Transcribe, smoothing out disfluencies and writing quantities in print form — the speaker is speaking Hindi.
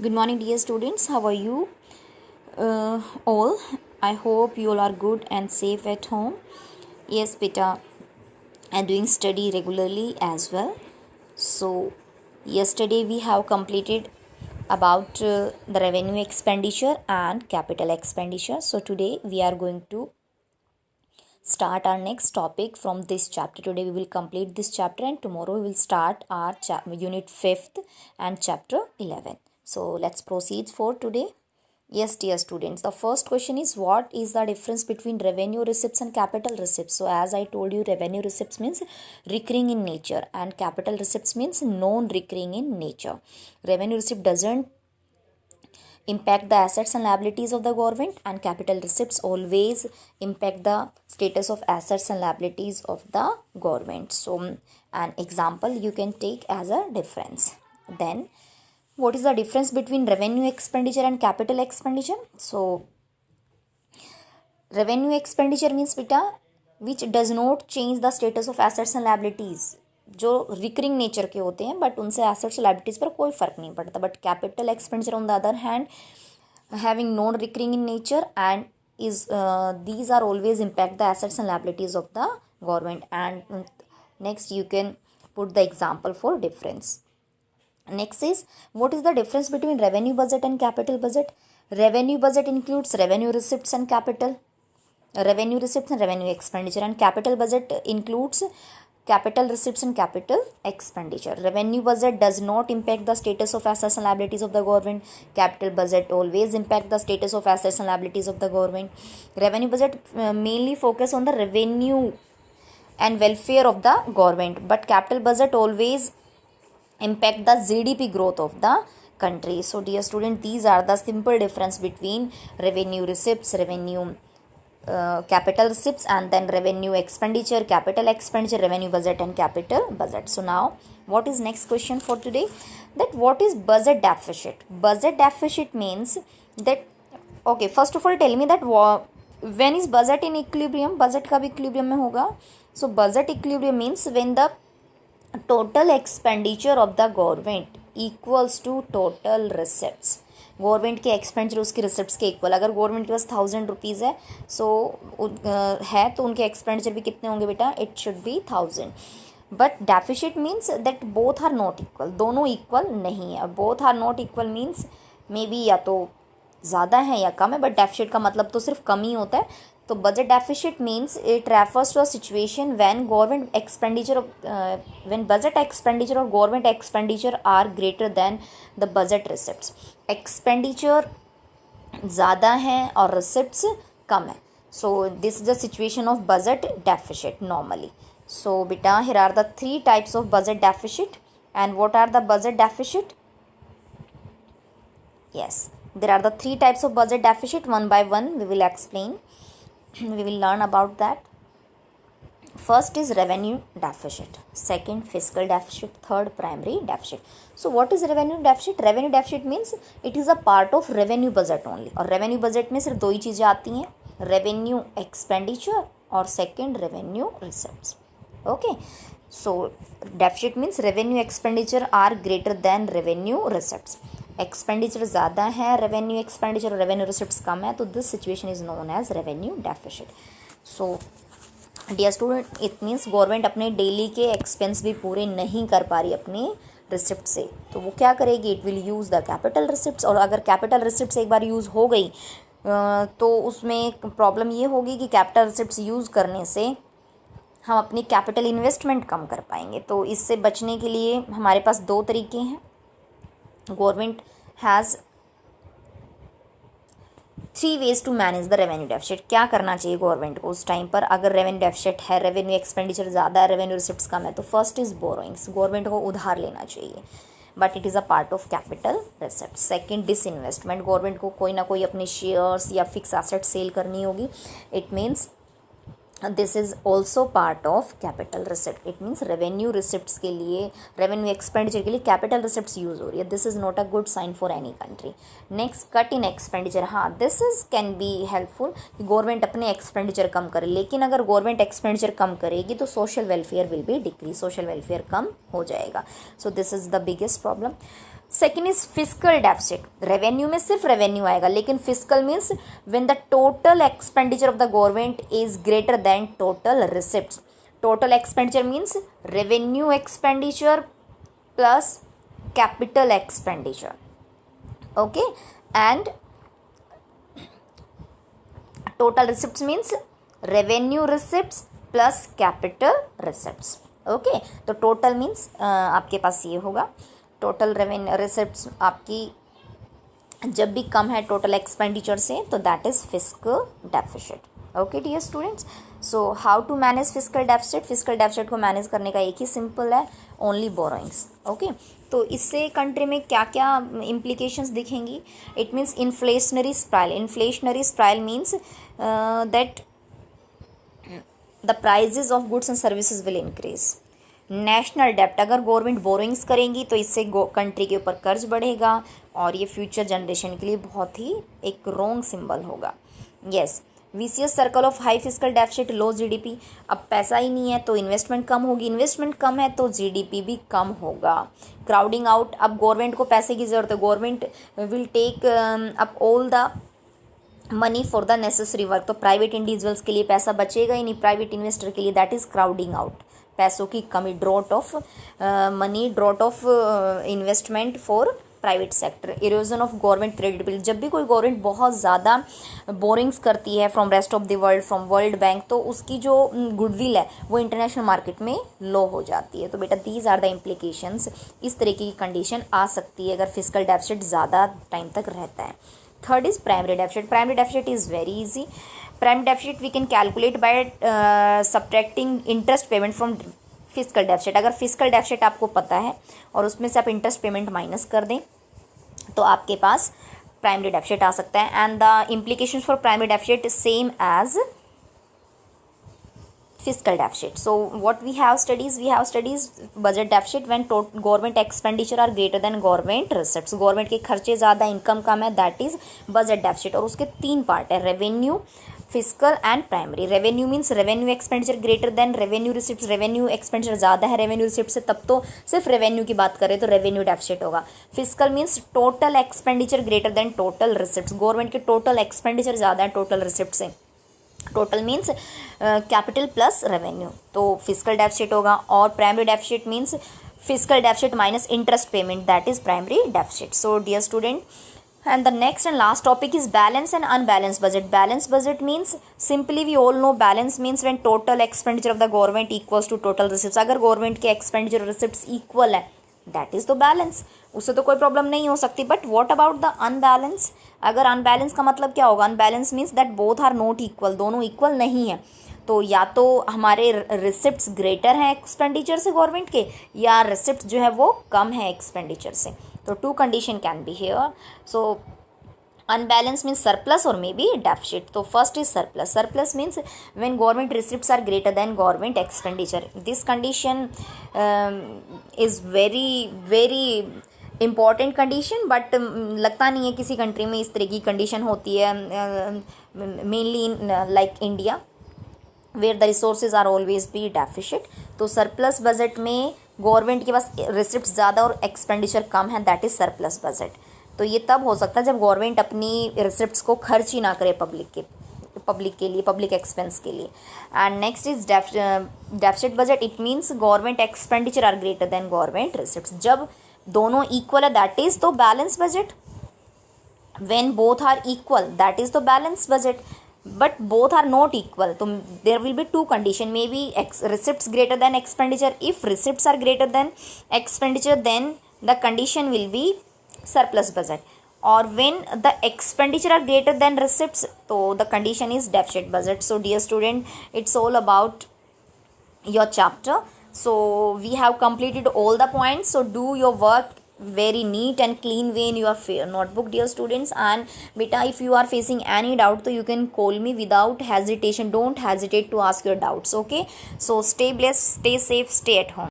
Good morning, dear students. How are you all? I hope you all are good and safe at home. Yes, beta, I'm doing study regularly as well. So, yesterday we have completed about the revenue expenditure and capital expenditure. So, today we are going to start our next topic from this chapter. Today we will complete this chapter and tomorrow we will start our unit 5th and chapter 11. So let's proceed for today. Yes, dear students, the first question is, what is the difference between revenue receipts and capital receipts? So as I told you, revenue receipts means recurring in nature and capital receipts means non-recurring in nature. Revenue receipt doesn't impact the assets and liabilities of the government, and capital receipts always impact the status of assets and liabilities of the government. So an example you can take as a difference. Then what is the difference between revenue expenditure and capital expenditure? So revenue expenditure means beta which does not change the status of assets and liabilities, जो रिकरिंग नेचर के होते हैं बट उनसे एसेट्स लाइबिलिटीज पर कोई फर्क नहीं पड़ता. But capital expenditure on the other hand having non recurring in nature and is these are always impact the assets and liabilities of the government. And next you can put the example for difference. Next is, what is the difference between revenue budget and capital budget? Revenue budget includes revenue receipts and capital revenue receipts and revenue expenditure, and capital budget includes capital receipts and capital expenditure. Revenue budget does not impact the status of assets and liabilities of the government. Capital budget always impact the status of assets and liabilities of the government. Revenue budget mainly focus on the revenue and welfare of the government, but capital budget always impact the GDP growth of the country. So dear student, these are the simple difference between revenue receipts, revenue capital receipts, and then revenue expenditure, capital expenditure, revenue budget and capital budget. So now what is next question for today? That what is budget deficit? Budget deficit means that, okay, first of all tell me that when is budget in equilibrium? Budget कब equilibrium में होगा? So budget equilibrium means when the total expenditure of the government equals to total receipts. Government के एक्सपेंडिचर उसकी रिसिप्ट्स के इक्वल. अगर गवर्नमेंट के पास 1000 रुपीज़ है है तो उनके एक्सपेंडिचर भी कितने होंगे बेटा? It should be 1000. But deficit means that both are not equal. दोनों इक्वल नहीं है. Both are not equal means maybe या तो ज़्यादा है या कम है, बट डेफिसिट का मतलब तो सिर्फ कम ही होता है. तो budget deficit means it refers to a situation when government expenditure when budget expenditure और government expenditure are greater than the budget receipts. Expenditure ज़्यादा है और रिसिप्ट्स कम है. So this is the situation of budget deficit normally. So बेटा, here are the 3 types of budget deficit. And what are the budget deficit? Yes, there are the 3 types of budget deficit. One by one we will explain. We will learn about that. First is revenue deficit, second fiscal deficit, third primary deficit. So what is revenue deficit? Revenue deficit means it is a part of revenue budget only. और revenue budget में सिर्फ 2 ही चीज़ें आती हैं, revenue expenditure और second revenue receipts. Okay, so deficit means revenue expenditure are greater than revenue receipts. Expenditure ज़्यादा है, रेवेन्यू एक्सपेंडिचर और रेवेन्यू रिसिप्ट्स कम है, तो this situation is known as revenue deficit. So dear student, it means government अपने डेली के एक्सपेंस भी पूरे नहीं कर पा रही अपने रिसिप्ट से, तो वो क्या करेगी? It will use the capital receipts. और अगर कैपिटल रिसिप्ट्स एक बार यूज़ हो गई तो उसमें प्रॉब्लम ये होगी कि कैपिटल रिसिप्ट्स यूज़ करने से हम अपनी कैपिटल इन्वेस्टमेंट कम कर पाएंगे. तो इससे बचने के लिए हमारे पास 2 तरीके हैं. Government has 3 ways to manage the revenue deficit. क्या करना चाहिए गवर्नमेंट को उस टाइम पर अगर रेवेन्यू डेफिसिट है, रेवेन्यू एक्सपेंडिचर ज़्यादा है, रेवेन्यू रिसिप्ट्स कम है? तो फर्स्ट इज़ बोरोइंग्स. गवर्नमेंट को उधार लेना चाहिए, but it is a part of capital receipt. Second, disinvestment. Government को कोई ना कोई अपने शेयर्स या फिक्स एसेट सेल करनी होगी. It means this is also part of capital receipt. It means revenue receipts के लिए, रेवेन्यू एक्सपेंडिचर के लिए कैपिटल रिसिप्ट्स यूज़ हो रही है. This is not a good sign for any country. Next, cut in expenditure. हाँ, this is can be helpful कि गवर्नमेंट अपने एक्सपेंडिचर कम करे, लेकिन अगर गवर्नमेंट एक्सपेंडिचर कम करेगी तो social welfare will be decrease, social welfare कम हो जाएगा. So this is the biggest problem. Second is fiscal deficit, revenue में सिर्फ रेवेन्यू आएगा, लेकिन fiscal means when the total expenditure of the government is greater than total receipts. Total expenditure means revenue expenditure plus capital expenditure. Okay, and total receipts means revenue receipts plus capital receipts. Okay, तो टोटल मीन्स आपके पास ये होगा, टोटल रेवेन्यू रिसिप्ट्स आपकी जब भी कम है टोटल एक्सपेंडिचर से, तो that is fiscal deficit. Okay dear students, so how to manage fiscal deficit. Fiscal deficit को मैनेज करने का एक ही सिंपल है, ओनली बोरोइंग्स. ओके, तो इससे कंट्री में क्या क्या इम्प्लीकेशंस दिखेंगी. It means inflationary spiral. Inflationary spiral means that the prices of goods and services will increase. National डेप्ट, अगर गवर्नमेंट बोरोइंग्स करेंगी तो इससे कंट्री के ऊपर कर्ज बढ़ेगा और ये फ्यूचर जनरेशन के लिए बहुत ही एक रॉन्ग सिंबल होगा. Yes, vicious circle of high physical deficit, low GDP. अब पैसा ही नहीं है तो इन्वेस्टमेंट कम होगी, इन्वेस्टमेंट कम है तो जीडीपी भी कम होगा. क्राउडिंग आउट, अब गवर्नमेंट को पैसे की ज़रूरत है, government will take up all the money for the necessary work. तो प्राइवेट इंडिविजुअल्स के लिए पैसा बचेगा ही नहीं, प्राइवेट इन्वेस्टर के लिए. दैट इज़ क्राउडिंग आउट, पैसों की कमी, drought of money, drought of investment for private sector. Erosion of government credibility, जब भी कोई गवर्नमेंट बहुत ज़्यादा बोरिंग्स करती है from rest of the world, from world bank, तो उसकी जो गुडविल है वो इंटरनेशनल मार्केट में लो हो जाती है. तो बेटा दीज आर द इम्प्लीकेशंस. इस तरीके की कंडीशन आ सकती है अगर फिजिकल डेफिसिट ज़्यादा टाइम तक रहता है. Third is primary deficit. Primary deficit is very easy. Primary deficit we can calculate by subtracting interest payment from physical deficit. अगर फिजिकल डेफिसिट आपको पता है और उसमें से आप इंटरेस्ट पेमेंट माइनस कर दें तो आपके पास प्राइमरी डेफिसिट आ सकता है. And the implications for primary deficit same as fiscal deficit. So what we have studies budget deficit when government expenditure are greater than government receipts. Government के खर्चे ज़्यादा, इनकम कम है, दैट इज बजट डेफिसिट. और उसके तीन पार्ट है, revenue, physical and primary. Revenue means revenue expenditure greater then revenue receipt. Revenue expenditure ज़्यादा है रेवेन्यू रिसिप्ट से, तब तो सिर्फ रेवेन्यू की बात करें तो रेवेन्यू डेफिसिट होगा. Physical means total expenditure greater than total receipt. Government के टोटल एक्सपेंडिचर ज़्यादा है टोटल रिसिप्ट से. Total means capital plus revenue, तो फिजिकल डेफिसिट होगा. और primary deficit means physical deficit minus interest payment, that is primary deficit. So dear student, and the next and last topic is balance and unbalanced budget. Balanced budget means simply we all know balance means when total expenditure of the government equals to total receipts. अगर गवर्नमेंट के एक्सपेंडिचर रिसिप्ट्स इक्वल है दैट इज द बैलेंस, उससे तो कोई प्रॉब्लम नहीं हो सकती. But what about the unbalance. अगर अनबैलेंस का मतलब क्या होगा, unbalance means that both are not equal, दोनों इक्वल नहीं है. तो या तो हमारे रिसिप्ट्स ग्रेटर हैं एक्सपेंडिचर से गवर्नमेंट के, या रिसिप्ट जो है वो कम है एक्सपेंडिचर से. तो two condition can be here. So unbalance means surplus or maybe deficit. So first is surplus. Surplus means when government receipts are greater than government expenditure. This condition is very important condition, but लगता नहीं है किसी कंट्री में इस तरह की कंडीशन होती है. mainly in like India where the resources are always be deficit. तो surplus budget में गवर्नमेंट के पास रिसिप्ट ज़्यादा और एक्सपेंडिचर कम है, दैट इज सरप्लस बजट. तो ये तब हो सकता है जब गवर्नमेंट अपनी रिसिप्ट्स को खर्च ही ना करे पब्लिक के लिए, पब्लिक एक्सपेंस के लिए. And next is deficit budget. It means government expenditure are greater than government receipts. जब दोनों इक्वल है दैट इज तो balance budget. When both are equal that is the balance budget. But both are not equal, तो there will be two condition. May be receipts greater than expenditure. If receipts are greater than expenditure then the condition will be surplus budget. Or when the expenditure are greater than receipts, so the condition is deficit budget. So dear student, it's all about your chapter. So we have completed all the points. So do your work very neat and clean way in your notebook, dear students. And beta, if you are facing any doubt, so you can call me without hesitation. Don't hesitate to ask your doubts. Okay, so stay blessed, stay safe, stay at home.